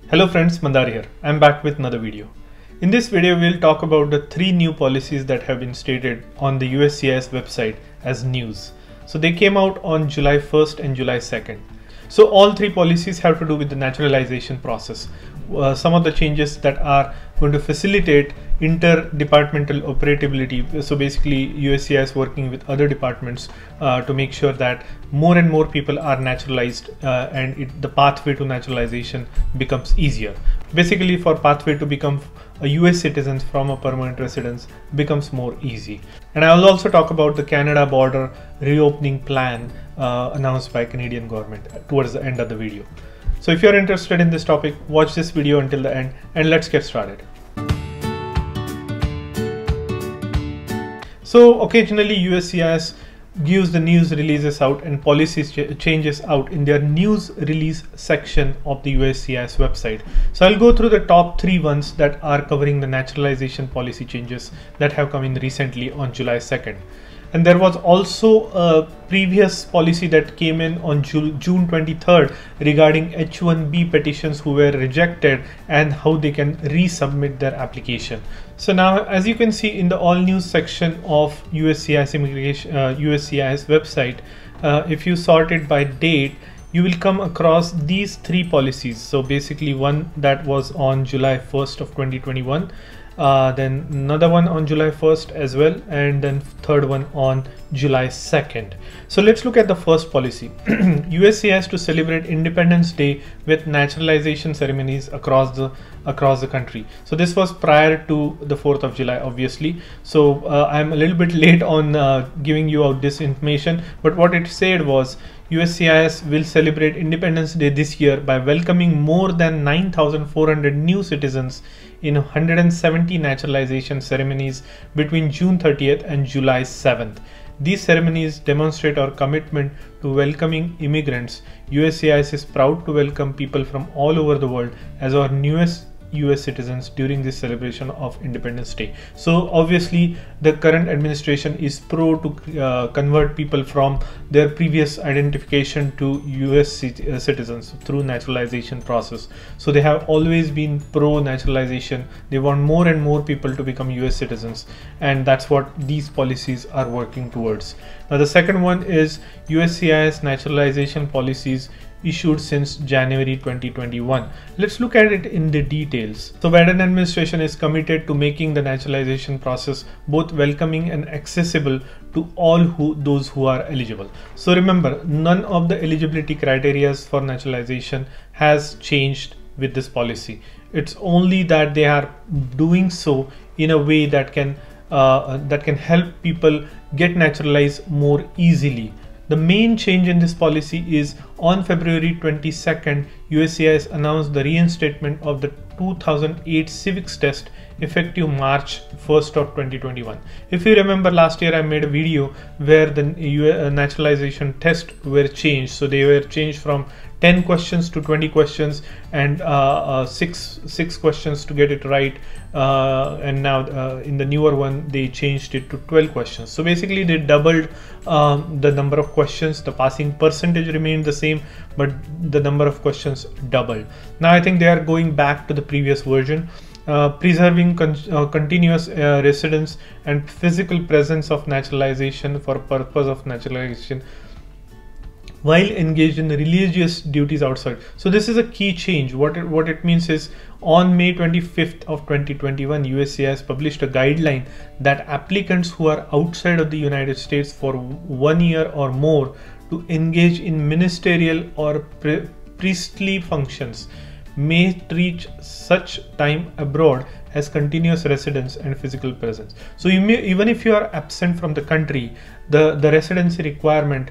Hello friends, Mandar here. I'm back with another video. In this video, we'll talk about the 3 new policies that have been stated on the USCIS website as news. So they came out on July 1st and July 2nd. So all 3 policies have to do with the naturalization process. Some of the changes that are going to facilitate interdepartmental operability. So basically USCIS working with other departments to make sure that more and more people are naturalized and the pathway to naturalization becomes easier. Basically for pathway to become a US citizen from a permanent residence becomes more easy. And I will also talk about the Canada border reopening plan announced by Canadian government towards the end of the video. So if you're interested in this topic, watch this video until the end and let's get started. So occasionally USCIS gives the news releases out and policies changes out in their news release section of the USCIS website. So I'll go through the top 3 ones that are covering the naturalization policy changes that have come in recently on July 2nd. And there was also a previous policy that came in on June 23rd regarding H-1B petitions who were rejected and how they can resubmit their application. So now, as you can see in the all news section of USCIS website, if you sort it by date, you will come across these 3 policies. So basically one that was on July 1st of 2021. Then another one on July 1st as well, and then third one on July 2nd. So let's look at the first policy. USCIS to celebrate Independence Day with naturalization ceremonies across the country. So this was prior to the 4th of July, obviously. So I'm a little bit late on giving you out this information, but what it said was USCIS will celebrate Independence Day this year by welcoming more than 9,400 new citizens in 170 naturalization ceremonies between June 30th and July 7th. These ceremonies demonstrate our commitment to welcoming immigrants. USCIS is proud to welcome people from all over the world as our newest US citizens during this celebration of Independence Day. So obviously the current administration is pro to convert people from their previous identification to US citizens through naturalization process. So they have always been pro naturalization. They want more and more people to become US citizens, and that's what these policies are working towards. Now the second one is USCIS naturalization policies issued since January 2021. Let's look at it in the details. So Biden administration is committed to making the naturalization process both welcoming and accessible to all those who are eligible. So remember, none of the eligibility criteria for naturalization has changed with this policy. It's only that they are doing so in a way that can help people get naturalized more easily. The main change in this policy is on February 22nd, USCIS announced the reinstatement of the 2008 civics test effective March 1st of 2021. If you remember, last year I made a video where the naturalization tests were changed. So they were changed from 10 questions to 20 questions and 6 questions to get it right. And now in the newer one, they changed it to 12 questions. So basically they doubled the number of questions. The passing percentage remained the same, but the number of questions doubled. Now I think they are going back to the previous version. Preserving continuous residence and physical presence of naturalization for purpose of naturalization while engaged in religious duties outside. So this is a key change. What it means is on May 25th of 2021, USCIS published a guideline that applicants who are outside of the United States for 1 year or more to engage in ministerial or priestly functions may treat such time abroad as continuous residence and physical presence. So you may, even if you are absent from the country, the residency requirement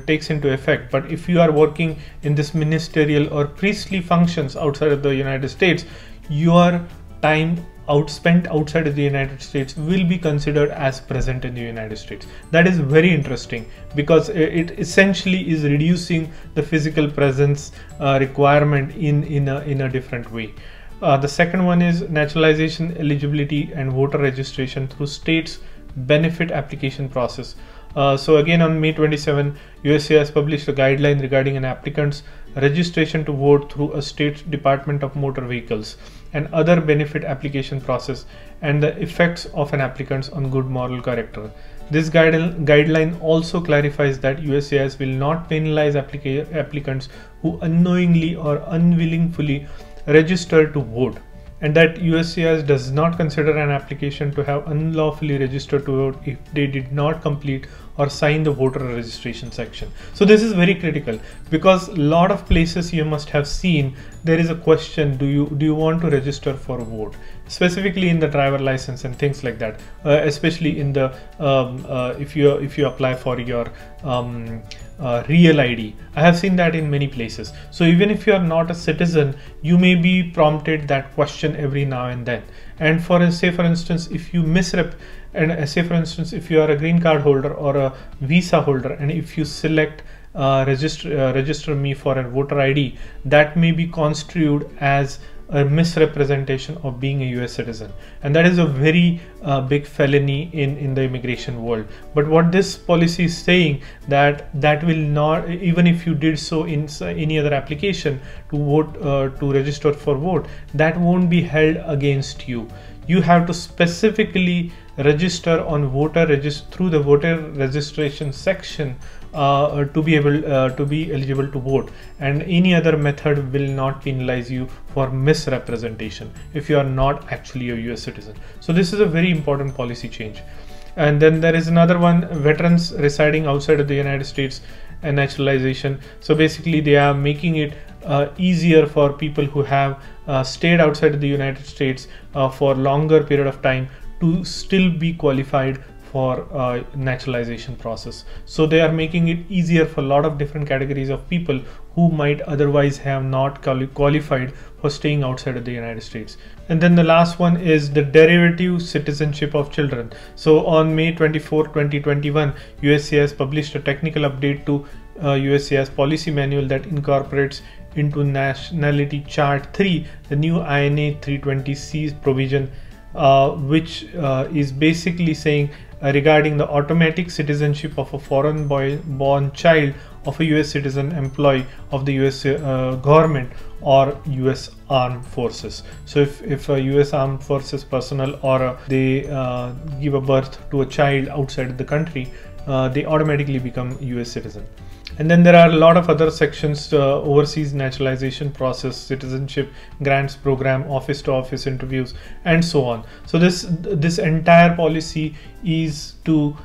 takes into effect. But if you are working in this ministerial or priestly functions outside of the United States, your time spent outside of the United States will be considered as present in the United States. That is very interesting because it essentially is reducing the physical presence requirement in a different way. The second one is naturalization eligibility and voter registration through states benefit application process. So again, on May 27, USCIS published a guideline regarding an applicant's registration to vote through a state Department of Motor Vehicles and other benefit application process, and the effects of an applicant's on good moral character. This guideline also clarifies that USCIS will not penalize applicants who unknowingly or unwillingly register to vote, and that USCIS does not consider an application to have unlawfully registered to vote if they did not complete or sign the voter registration section. So this is very critical, because a lot of places you must have seen there is a question, do you want to register for a vote, specifically in the driver license and things like that, especially in the if you apply for your real ID. I have seen that in many places. So even if you are not a citizen, you may be prompted that question every now and then. And for instance, if you misrep, and say for instance, if you are a green card holder or a visa holder, and if you select register me for a voter ID, that may be construed as a misrepresentation of being a US citizen, and that is a very big felony in the immigration world. But what this policy is saying, that will not, even if you did so in any other application to vote, to register for vote, that won't be held against you. You have to specifically register on through the voter registration section to be eligible to vote, and any other method will not penalize you for misrepresentation if you are not actually a US citizen. So this is a very important policy change. And then there is another one, veterans residing outside of the United States and naturalization. So basically they are making it easier for people who have stayed outside of the United States for longer period of time to still be qualified for naturalization process. So they are making it easier for a lot of different categories of people who might otherwise have not qualified for staying outside of the United States. And then the last one is the derivative citizenship of children. So on May 24, 2021, USCIS published a technical update to USCIS policy manual that incorporates into Nationality Chart 3 the new INA 320C provision, which is basically saying regarding the automatic citizenship of a foreign born child of a US citizen employee of the US government or US Armed Forces. So if a US Armed Forces personnel or they give a birth to a child outside the country, they automatically become US citizen. And then there are a lot of other sections, overseas naturalization process, citizenship grants program, office to office interviews, and so on. So this entire policy is to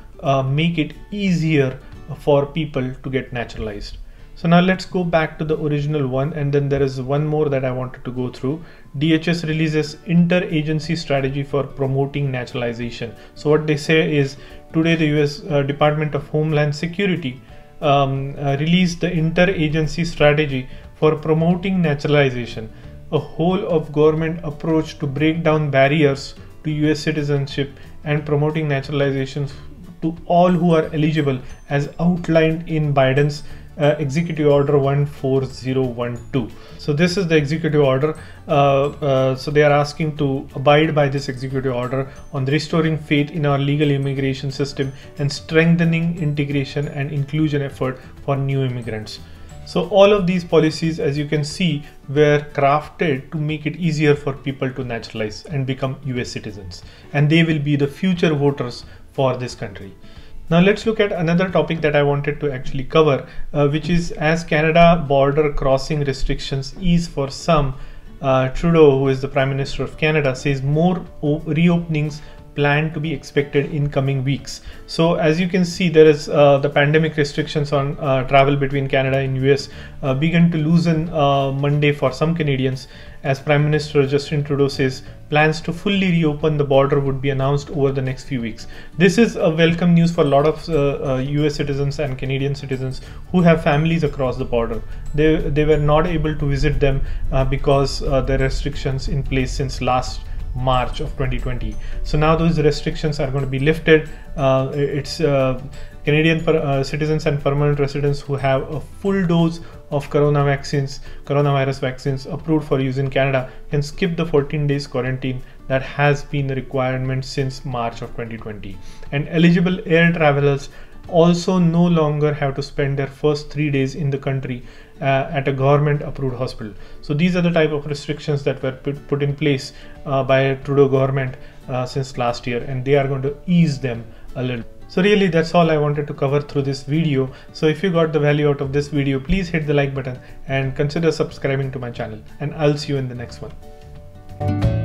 make it easier for people to get naturalized. So now let's go back to the original one, and then there is one more that I wanted to go through. DHS releases interagency strategy for promoting naturalization. So what they say is, today the US Department of Homeland Security released the interagency strategy for promoting naturalization, a whole of government approach to break down barriers to US citizenship and promoting naturalization to all who are eligible, as outlined in Biden's Executive Order 14012. So this is the executive order. So they are asking to abide by this executive order on restoring faith in our legal immigration system and strengthening integration and inclusion effort for new immigrants. So all of these policies, as you can see, were crafted to make it easier for people to naturalize and become US citizens, and they will be the future voters for this country. Now let's look at another topic that I wanted to actually cover, which is, as Canada border crossing restrictions ease for some, Trudeau, who is the Prime Minister of Canada, says more reopenings planned to be expected in coming weeks. So as you can see, there is the pandemic restrictions on travel between Canada and US began to loosen Monday for some Canadians, as Prime Minister Justin Trudeau says plans to fully reopen the border would be announced over the next few weeks. This is a welcome news for a lot of US citizens and Canadian citizens who have families across the border. They were not able to visit them because the restrictions in place since last March of 2020. So now those restrictions are going to be lifted. It's Canadian citizens and permanent residents who have a full dose of coronavirus vaccines approved for use in Canada can skip the 14 days quarantine that has been the requirement since March of 2020. And eligible air travelers also no longer have to spend their first 3 days in the country at a government approved hospital. So these are the type of restrictions that were put in place by Trudeau government since last year, and they are going to ease them a little. So really that's all I wanted to cover through this video. So if you got the value out of this video, please hit the like button and consider subscribing to my channel, and I'll see you in the next one.